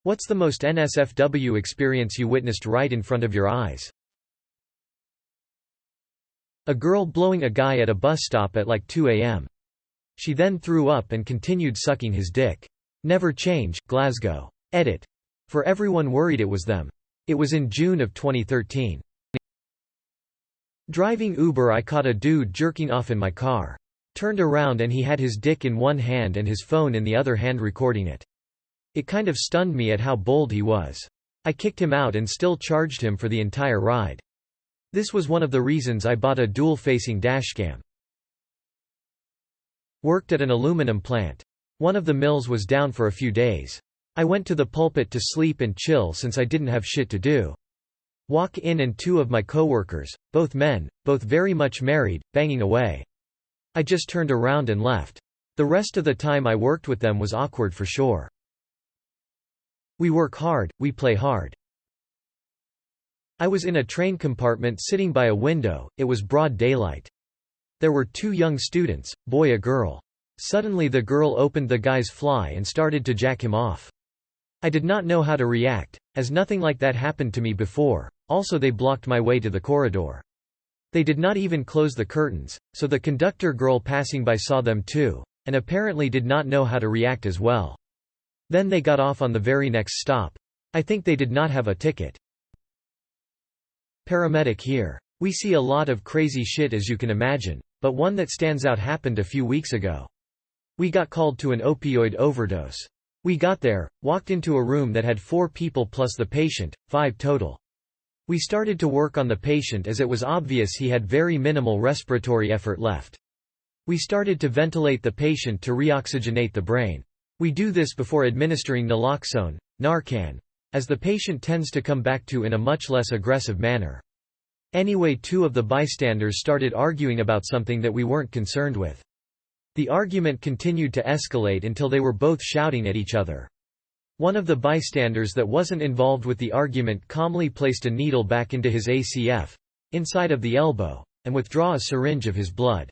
What's the most NSFW experience you witnessed right in front of your eyes? A girl blowing a guy at a bus stop at like 2 a.m. She then threw up and continued sucking his dick. Never change, Glasgow. Edit. For everyone worried it was them. It was in June of 2013. Driving Uber, I caught a dude jerking off in my car. Turned around and he had his dick in one hand and his phone in the other hand recording it. It kind of stunned me at how bold he was. I kicked him out and still charged him for the entire ride. This was one of the reasons I bought a dual-facing dashcam. Worked at an aluminum plant. One of the mills was down for a few days. I went to the pulpit to sleep and chill since I didn't have shit to do. Walk in and two of my coworkers, both men, both very much married, banging away. I just turned around and left. The rest of the time I worked with them was awkward for sure. We work hard, we play hard. I was in a train compartment sitting by a window, it was broad daylight. There were two young students, boy and girl. Suddenly the girl opened the guy's fly and started to jack him off. I did not know how to react, as nothing like that happened to me before. Also, they blocked my way to the corridor. They did not even close the curtains, so the conductor girl passing by saw them too, and apparently did not know how to react as well. Then they got off on the very next stop. I think they did not have a ticket. Paramedic here. We see a lot of crazy shit as you can imagine, but one that stands out happened a few weeks ago. We got called to an opioid overdose. We got there, walked into a room that had 4 people plus the patient, 5 total. We started to work on the patient as it was obvious he had very minimal respiratory effort left. We started to ventilate the patient to reoxygenate the brain. We do this before administering naloxone, Narcan, as the patient tends to come back to in a much less aggressive manner. Anyway, 2 of the bystanders started arguing about something that we weren't concerned with. The argument continued to escalate until they were both shouting at each other. One of the bystanders that wasn't involved with the argument calmly placed a needle back into his ACF, inside of the elbow, and withdraw a syringe of his blood.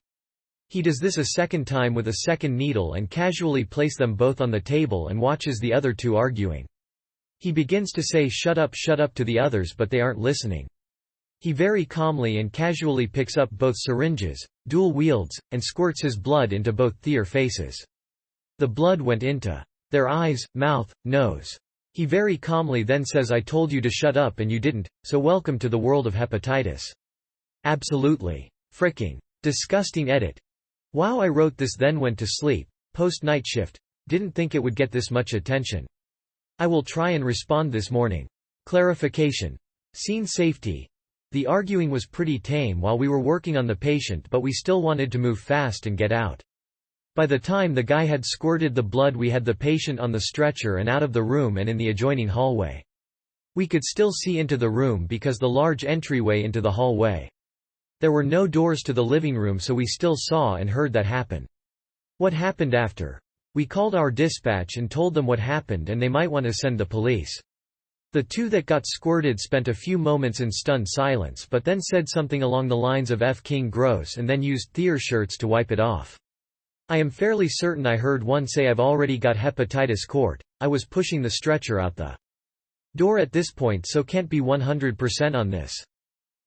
He does this a second time with a second needle and casually place them both on the table and watches the other 2 arguing. He begins to say shut up to the others, but they aren't listening. He very calmly and casually picks up both syringes, dual wields, and squirts his blood into both their faces. The blood went into their eyes, mouth, nose. He very calmly then says, I told you to shut up and you didn't, so welcome to the world of hepatitis. Absolutely fricking disgusting. Edit. Wow, I wrote this then went to sleep, post-night shift, didn't think it would get this much attention. I will try and respond this morning. Clarification. Scene safety. The arguing was pretty tame while we were working on the patient, but we still wanted to move fast and get out. By the time the guy had squirted the blood, we had the patient on the stretcher and out of the room and in the adjoining hallway. We could still see into the room because the large entryway into the hallway. There were no doors to the living room, so we still saw and heard that happen. What happened after? We called our dispatch and told them what happened and they might want to send the police. The 2 that got squirted spent a few moments in stunned silence but then said something along the lines of F King gross and then used their shirts to wipe it off. I am fairly certain I heard one say I've already got hepatitis court. I was pushing the stretcher out the door at this point, so can't be 100% on this.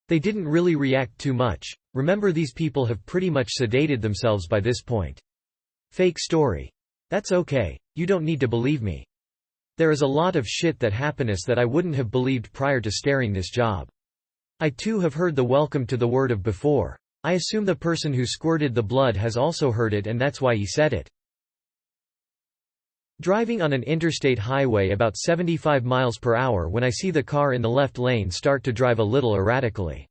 They didn't really react too much. Remember, these people have pretty much sedated themselves by this point. Fake story. That's okay, you don't need to believe me. There is a lot of shit that happens that I wouldn't have believed prior to starting this job. I too have heard the welcome to the word of before. I assume the person who squirted the blood has also heard it and that's why he said it. Driving on an interstate highway about 75 miles per hour when I see the car in the left lane start to drive a little erratically.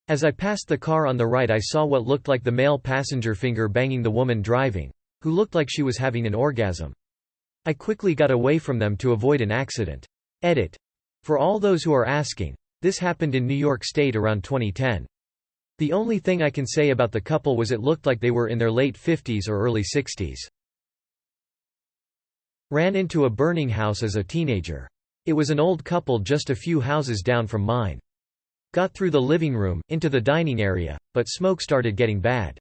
As I passed the car on the right, I saw what looked like the male passenger finger banging the woman driving, who looked like she was having an orgasm. I quickly got away from them to avoid an accident. Edit. For all those who are asking, this happened in New York State around 2010. The only thing I can say about the couple was it looked like they were in their late 50s or early 60s. Ran into a burning house as a teenager. It was an old couple just a few houses down from mine. Got through the living room, into the dining area, but smoke started getting bad.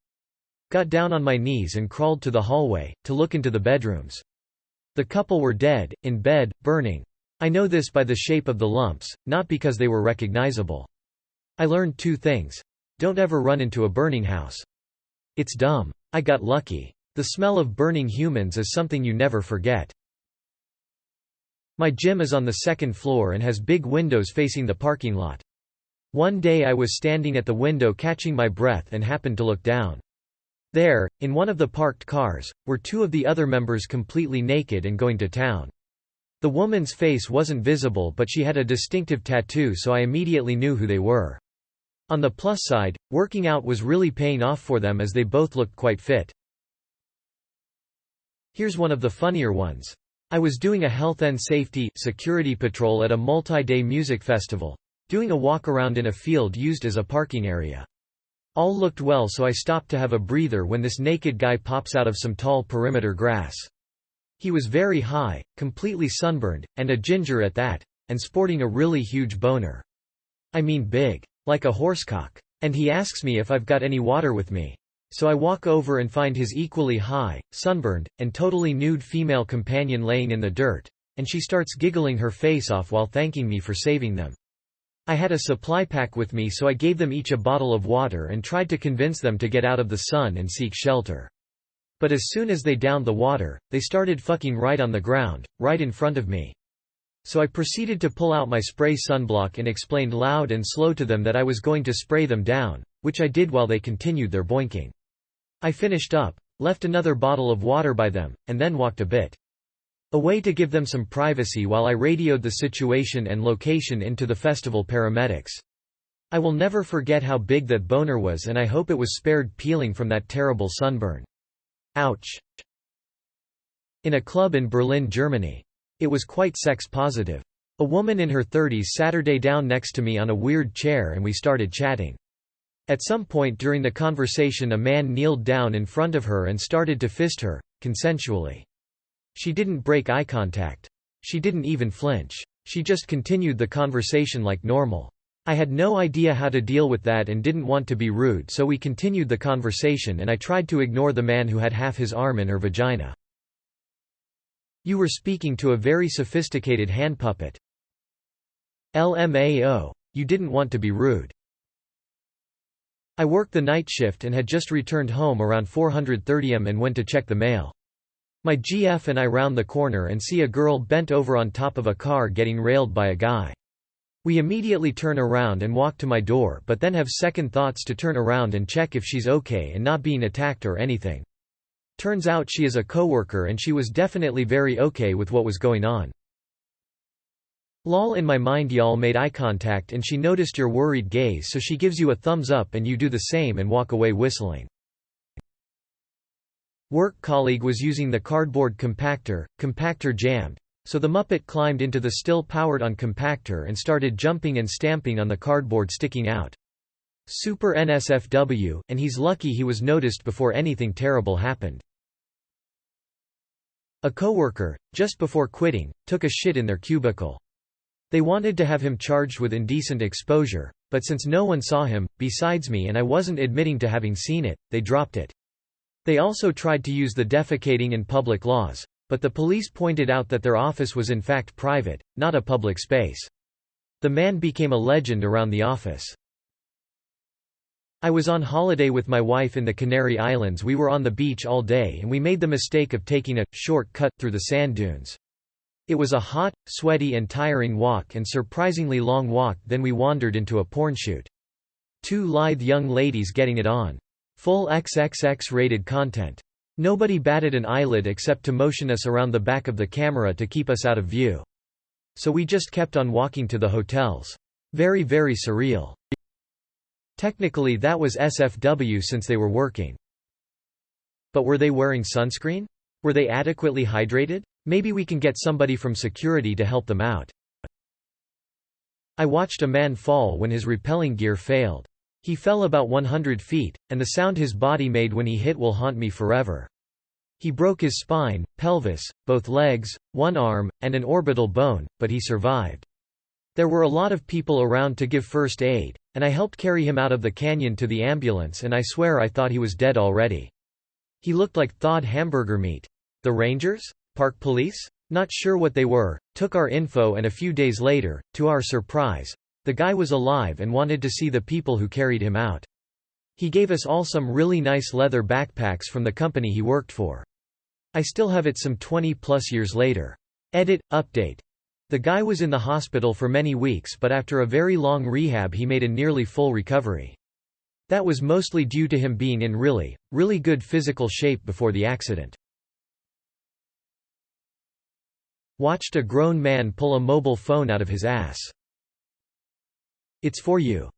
Got down on my knees and crawled to the hallway, to look into the bedrooms. The couple were dead, in bed, burning. I know this by the shape of the lumps, not because they were recognizable. I learned 2 things. Don't ever run into a burning house. It's dumb. I got lucky. The smell of burning humans is something you never forget. My gym is on the 2nd floor and has big windows facing the parking lot. One day I was standing at the window catching my breath and happened to look down. There, in one of the parked cars, were 2 of the other members completely naked and going to town. The woman's face wasn't visible, but she had a distinctive tattoo, so I immediately knew who they were. On the plus side, working out was really paying off for them as they both looked quite fit. Here's one of the funnier ones. I was doing a health and safety security patrol at a multi-day music festival, doing a walk around in a field used as a parking area. All looked well, so I stopped to have a breather when this naked guy pops out of some tall perimeter grass. He was very high, completely sunburned, and a ginger at that, and sporting a really huge boner. I mean big. Like a horsecock. And he asks me if I've got any water with me. So I walk over and find his equally high, sunburned, and totally nude female companion laying in the dirt, and she starts giggling her face off while thanking me for saving them. I had a supply pack with me, so I gave them each a bottle of water and tried to convince them to get out of the sun and seek shelter. But as soon as they downed the water, they started fucking right on the ground, right in front of me. So I proceeded to pull out my spray sunblock and explained loud and slow to them that I was going to spray them down, which I did while they continued their boinking. I finished up, left another bottle of water by them, and then walked a bit away to give them some privacy while I radioed the situation and location into the festival paramedics. I will never forget how big that boner was, and I hope it was spared peeling from that terrible sunburn. Ouch. In a club in Berlin, Germany. It was quite sex-positive. A woman in her 30s sat her down next to me on a weird chair and we started chatting. At some point during the conversation a man kneeled down in front of her and started to fist her, consensually. She didn't break eye contact. She didn't even flinch. She just continued the conversation like normal. I had no idea how to deal with that and didn't want to be rude, so we continued the conversation and I tried to ignore the man who had half his arm in her vagina. You were speaking to a very sophisticated hand puppet. LMAO. You didn't want to be rude. I worked the night shift and had just returned home around 4:30 am and went to check the mail. My GF and I round the corner and see a girl bent over on top of a car getting railed by a guy. We immediately turn around and walk to my door, but then have second thoughts to turn around and check if she's okay and not being attacked or anything. Turns out she is a coworker and she was definitely very okay with what was going on. Lol, in my mind y'all made eye contact and she noticed your worried gaze, so she gives you a thumbs up and you do the same and walk away whistling. Work colleague was using the cardboard compactor jammed, so the Muppet climbed into the still powered on compactor and started jumping and stamping on the cardboard sticking out. Super NSFW, and he's lucky he was noticed before anything terrible happened. A coworker, just before quitting, took a shit in their cubicle. They wanted to have him charged with indecent exposure, but since no one saw him, besides me, and I wasn't admitting to having seen it, they dropped it. They also tried to use the defecating in public laws, but the police pointed out that their office was in fact private, not a public space. The man became a legend around the office. I was on holiday with my wife in the Canary Islands. We were on the beach all day and we made the mistake of taking a short cut through the sand dunes. It was a hot, sweaty and tiring walk, and surprisingly long walk. Then we wandered into a porn shoot. 2 lithe young ladies getting it on. Full XXX rated content. Nobody batted an eyelid except to motion us around the back of the camera to keep us out of view. So we just kept on walking to the hotels. Very, very surreal. Technically that was SFW since they were working. But were they wearing sunscreen? Were they adequately hydrated? Maybe we can get somebody from security to help them out. I watched a man fall when his rappelling gear failed. He fell about 100 feet, and the sound his body made when he hit will haunt me forever. He broke his spine, pelvis, both legs, one arm, and an orbital bone, but he survived. There were a lot of people around to give first aid, and I helped carry him out of the canyon to the ambulance, and I swear I thought he was dead already. He looked like thawed hamburger meat. The Rangers? Park police? Not sure what they were, took our info, and a few days later, to our surprise, the guy was alive and wanted to see the people who carried him out. He gave us all some really nice leather backpacks from the company he worked for. I still have it some 20+ years later. Edit, update. The guy was in the hospital for many weeks, but after a very long rehab he made a nearly full recovery. That was mostly due to him being in really, really good physical shape before the accident. Watched a grown man pull a mobile phone out of his ass. It's for you.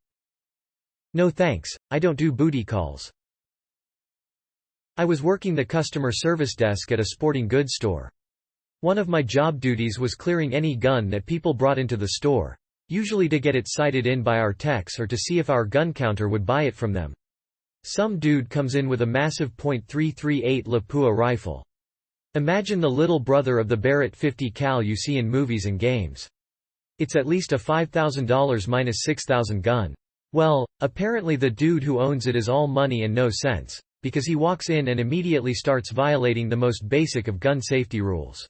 No thanks, I don't do booty calls. I was working the customer service desk at a sporting goods store. One of my job duties was clearing any gun that people brought into the store, usually to get it sighted in by our techs or to see if our gun counter would buy it from them. Some dude comes in with a massive .338 Lapua rifle. Imagine the little brother of the Barrett 50 cal you see in movies and games. It's at least a $5,000 minus $6,000 gun. Well, apparently the dude who owns it is all money and no sense, because he walks in and immediately starts violating the most basic of gun safety rules.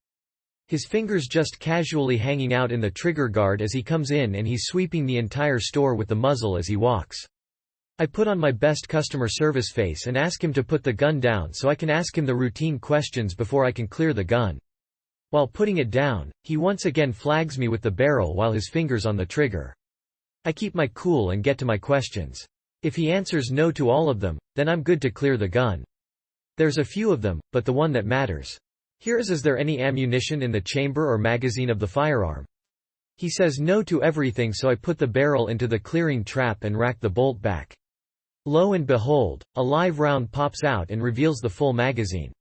His fingers just casually hanging out in the trigger guard as he comes in, and he's sweeping the entire store with the muzzle as he walks. I put on my best customer service face and ask him to put the gun down so I can ask him the routine questions before I can clear the gun. While putting it down, he once again flags me with the barrel while his fingers on the trigger. I keep my cool and get to my questions. If he answers no to all of them, then I'm good to clear the gun. There's a few of them, but the one that matters. Is there any ammunition in the chamber or magazine of the firearm? He says no to everything, so I put the barrel into the clearing trap and rack the bolt back. Lo and behold, a live round pops out and reveals the full magazine.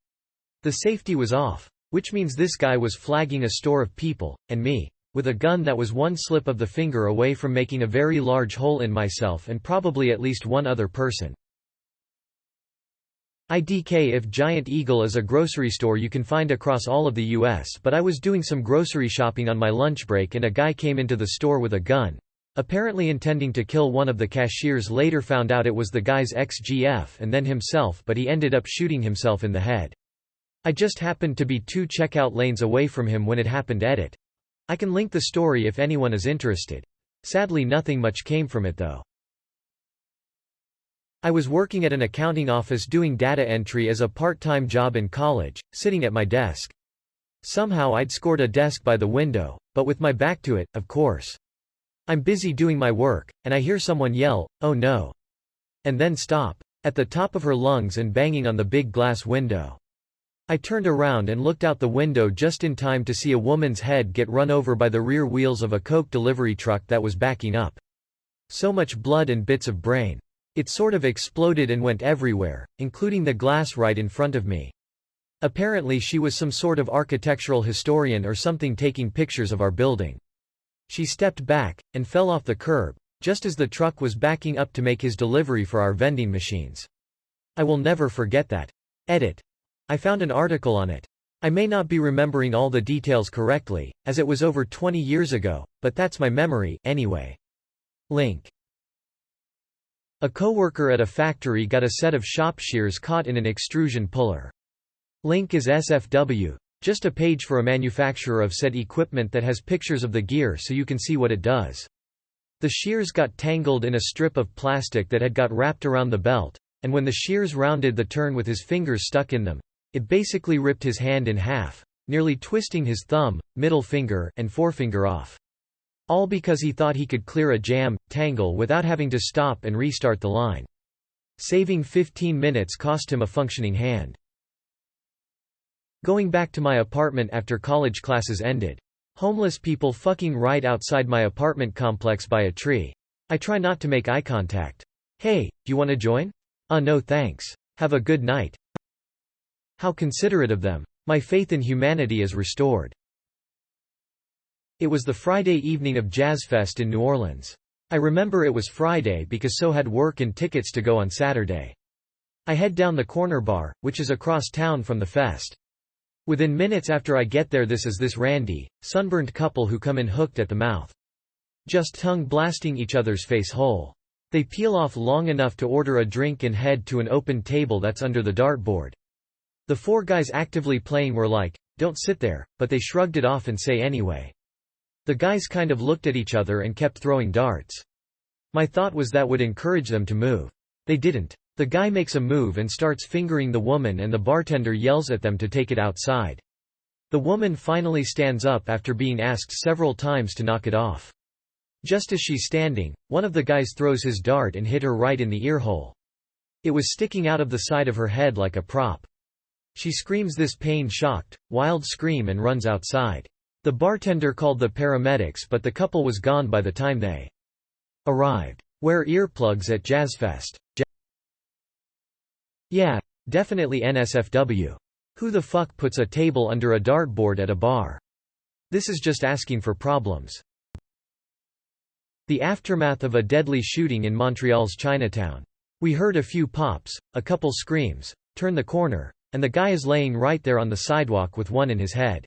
The safety was off, which means this guy was flagging a store of people, and me, with a gun that was one slip of the finger away from making a very large hole in myself and probably at least one other person. IDK if Giant Eagle is a grocery store you can find across all of the US, but I was doing some grocery shopping on my lunch break and a guy came into the store with a gun. Apparently intending to kill one of the cashiers. Later found out it was the guy's ex-GF and then himself, but he ended up shooting himself in the head. I just happened to be 2 checkout lanes away from him when it happened. Edit. I can link the story if anyone is interested. Sadly nothing much came from it though. I was working at an accounting office doing data entry as a part-time job in college, sitting at my desk. Somehow I'd scored a desk by the window, but with my back to it, of course. I'm busy doing my work, and I hear someone yell, "Oh no!" and then stop, at the top of her lungs and banging on the big glass window. I turned around and looked out the window just in time to see a woman's head get run over by the rear wheels of a Coke delivery truck that was backing up. So much blood and bits of brain. It sort of exploded and went everywhere, including the glass right in front of me. Apparently she was some sort of architectural historian or something taking pictures of our building. She stepped back, and fell off the curb, just as the truck was backing up to make his delivery for our vending machines. I will never forget that. Edit. I found an article on it. I may not be remembering all the details correctly, as it was over 20 years ago, but that's my memory, anyway. Link. A coworker at a factory got a set of shop shears caught in an extrusion puller. Link is NSFW. Just a page for a manufacturer of said equipment that has pictures of the gear so you can see what it does. The shears got tangled in a strip of plastic that had got wrapped around the belt, and when the shears rounded the turn with his fingers stuck in them, it basically ripped his hand in half, nearly twisting his thumb, middle finger, and forefinger off. All because he thought he could clear a jam, tangle without having to stop and restart the line. Saving 15 minutes cost him a functioning hand. Going back to my apartment after college classes ended. Homeless people fucking right outside my apartment complex by a tree. I try not to make eye contact. Hey, you wanna join? No thanks. Have a good night. How considerate of them. My faith in humanity is restored. It was the Friday evening of Jazz Fest in New Orleans. I remember it was Friday because so had work and tickets to go on Saturday. I head down the corner bar, which is across town from the fest. Within minutes after I get there, this randy, sunburned couple who come in hooked at the mouth. Just tongue blasting each other's face whole. They peel off long enough to order a drink and head to an open table that's under the dartboard. The 4 guys actively playing were like, "Don't sit there," but they shrugged it off and say anyway. The guys kind of looked at each other and kept throwing darts. My thought was that would encourage them to move. They didn't. The guy makes a move and starts fingering the woman, and the bartender yells at them to take it outside. The woman finally stands up after being asked several times to knock it off. Just as she's standing, one of the guys throws his dart and hit her right in the earhole. It was sticking out of the side of her head like a prop. She screams this pain-shocked, wild scream and runs outside. The bartender called the paramedics, but the couple was gone by the time they arrived. Wear earplugs at Jazzfest. Yeah, definitely NSFW. Who the fuck puts a table under a dartboard at a bar? This is just asking for problems. The aftermath of a deadly shooting in Montreal's Chinatown. We heard a few pops, a couple screams, turn the corner, and the guy is laying right there on the sidewalk with one in his head.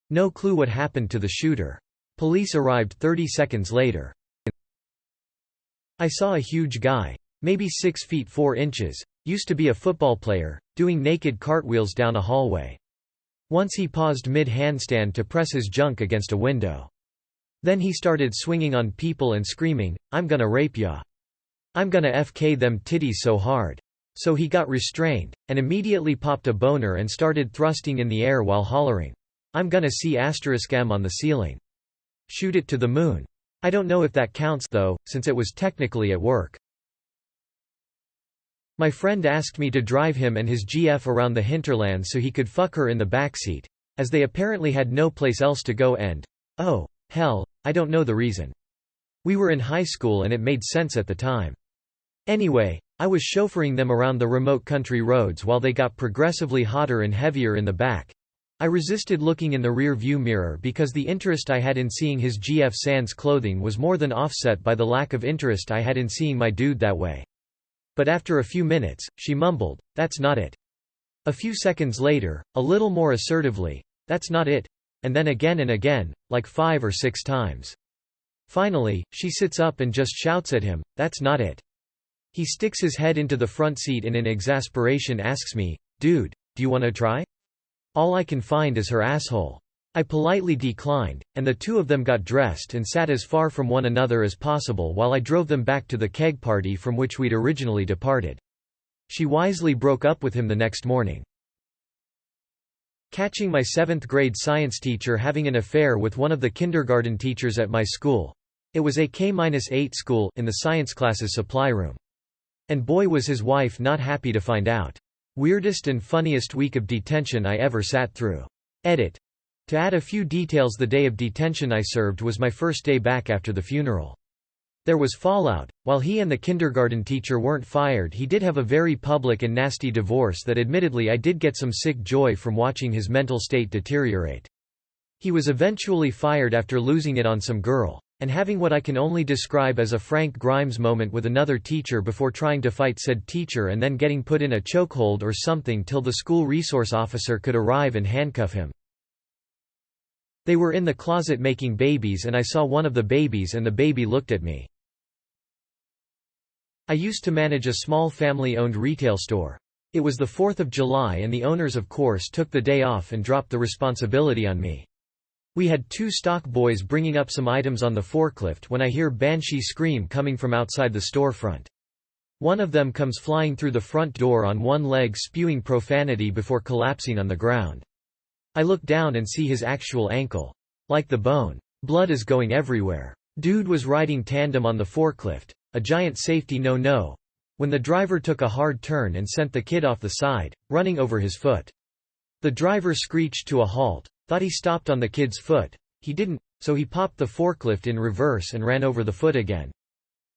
No clue what happened to the shooter. Police arrived 30 seconds later. I saw a huge guy, maybe 6 feet 4 inches, used to be a football player, doing naked cartwheels down a hallway. Once he paused mid-handstand to press his junk against a window. Then he started swinging on people and screaming, "I'm gonna rape ya. I'm gonna FK them titties so hard." So he got restrained, and immediately popped a boner and started thrusting in the air while hollering, "I'm gonna see *M on the ceiling. Shoot it to the moon." I don't know if that counts though, since it was technically at work. My friend asked me to drive him and his GF around the hinterland so he could fuck her in the backseat, as they apparently had no place else to go and, oh, hell, I don't know the reason. We were in high school and it made sense at the time. Anyway, I was chauffeuring them around the remote country roads while they got progressively hotter and heavier in the back. I resisted looking in the rear view mirror because the interest I had in seeing his GF sans clothing was more than offset by the lack of interest I had in seeing my dude that way. But after a few minutes, she mumbled, "That's not it." A few seconds later, a little more assertively, "That's not it," and then again and again, like 5 or 6 times. Finally, she sits up and just shouts at him, "That's not it." He sticks his head into the front seat and in exasperation asks me, "Dude, do you want to try?" All I can find is her asshole. I politely declined, and the two of them got dressed and sat as far from one another as possible while I drove them back to the keg party from which we'd originally departed. She wisely broke up with him the next morning. Catching my 7th grade science teacher having an affair with one of the kindergarten teachers at my school. It was a K-8 school, in the science classes supply room. And boy was his wife not happy to find out. Weirdest and funniest week of detention I ever sat through. Edit. To add a few details, the day of detention I served was my first day back after the funeral. There was fallout. While he and the kindergarten teacher weren't fired, he did have a very public and nasty divorce that admittedly I did get some sick joy from watching his mental state deteriorate. He was eventually fired after losing it on some girl, and having what I can only describe as a Frank Grimes moment with another teacher before trying to fight said teacher and then getting put in a chokehold or something till the school resource officer could arrive and handcuff him. They were in the closet making babies and I saw one of the babies and the baby looked at me. I used to manage a small family-owned retail store. It was the 4th of July and the owners of course took the day off and dropped the responsibility on me. We had 2 stock boys bringing up some items on the forklift when I hear banshee scream coming from outside the storefront. One of them comes flying through the front door on one leg spewing profanity before collapsing on the ground. I look down and see his actual ankle. Like the bone. Blood is going everywhere. Dude was riding tandem on the forklift, a giant safety no-no, when the driver took a hard turn and sent the kid off the side, running over his foot. The driver screeched to a halt, thought he stopped on the kid's foot. He didn't, so he popped the forklift in reverse and ran over the foot again.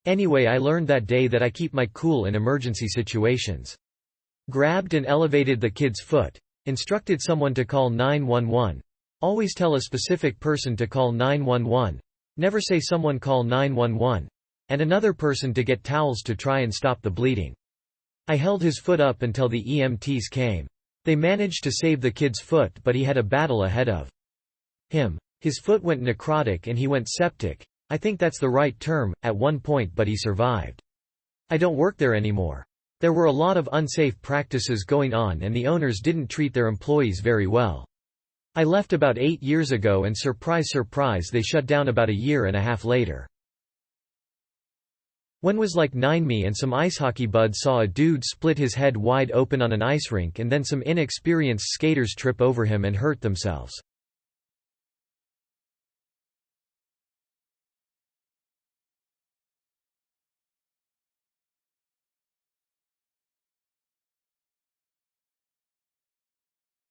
Anyway, I learned that day that I keep my cool in emergency situations. Grabbed and elevated the kid's foot. Instructed someone to call 911. Always tell a specific person to call 911. Never say someone call 911. And another person to get towels to try and stop the bleeding. I held his foot up until the EMTs came. They managed to save the kid's foot, but he had a battle ahead of him. His foot went necrotic and he went septic. I think that's the right term, at one point, but he survived. I don't work there anymore. There were a lot of unsafe practices going on and the owners didn't treat their employees very well. I left about 8 years ago and surprise surprise they shut down about a year and a half later. When was like 9 me and some ice hockey buds saw a dude split his head wide open on an ice rink and then some inexperienced skaters trip over him and hurt themselves.